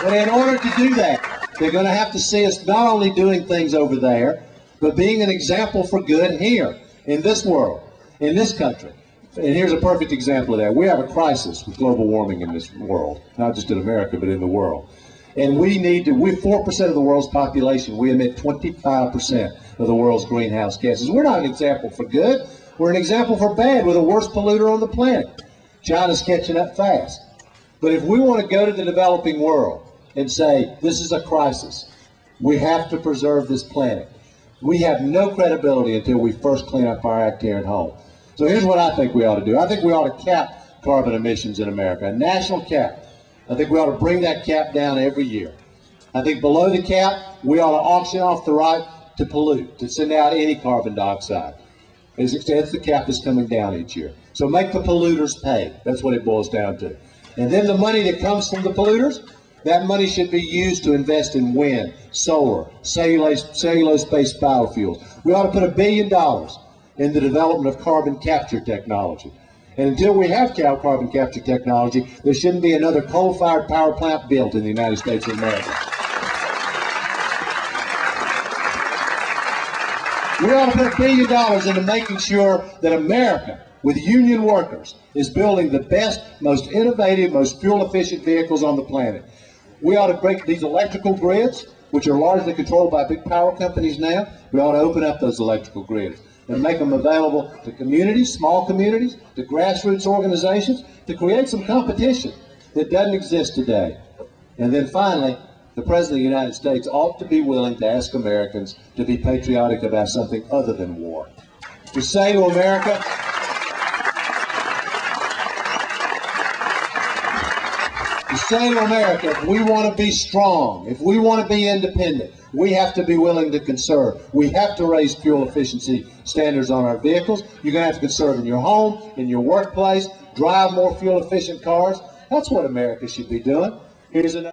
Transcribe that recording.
But in order to do that, they're going to have to see us not only doing things over there, but being an example for good here, in this world, in this country. And here's a perfect example of that. We have a crisis with global warming in this world, not just in America, but in the world. And we're 4% of the world's population. We emit 25% of the world's greenhouse gases. We're not an example for good. We're an example for bad. We're the worst polluter on the planet. China's catching up fast. But if we want to go to the developing world and say, this is a crisis, we have to preserve this planet, we have no credibility until we first clean up our act here at home. So here's what I think we ought to do. I think we ought to cap carbon emissions in America, a national cap. I think we ought to bring that cap down every year. I think below the cap, we ought to auction off the right to pollute, to send out any carbon dioxide. That's the cap that's coming down each year. So make the polluters pay. That's what it boils down to. And then the money that comes from the polluters, that money should be used to invest in wind, solar, cellulose-based biofuels. We ought to put $1 billion in the development of carbon capture technology. And until we have carbon capture technology, there shouldn't be another coal-fired power plant built in the United States of America. We ought to put $1 billion into making sure that America, with union workers, is building the best, most innovative, most fuel-efficient vehicles on the planet. We ought to break these electrical grids, which are largely controlled by big power companies now. We ought to open up those electrical grids and make them available to communities, small communities, to grassroots organizations, to create some competition that doesn't exist today. And then finally, the President of the United States ought to be willing to ask Americans to be patriotic about something other than war. To say to America, if we want to be strong, if we want to be independent, we have to be willing to conserve. We have to raise fuel efficiency standards on our vehicles. You're going to have to conserve in your home, in your workplace, drive more fuel efficient cars. That's what America should be doing. Here's another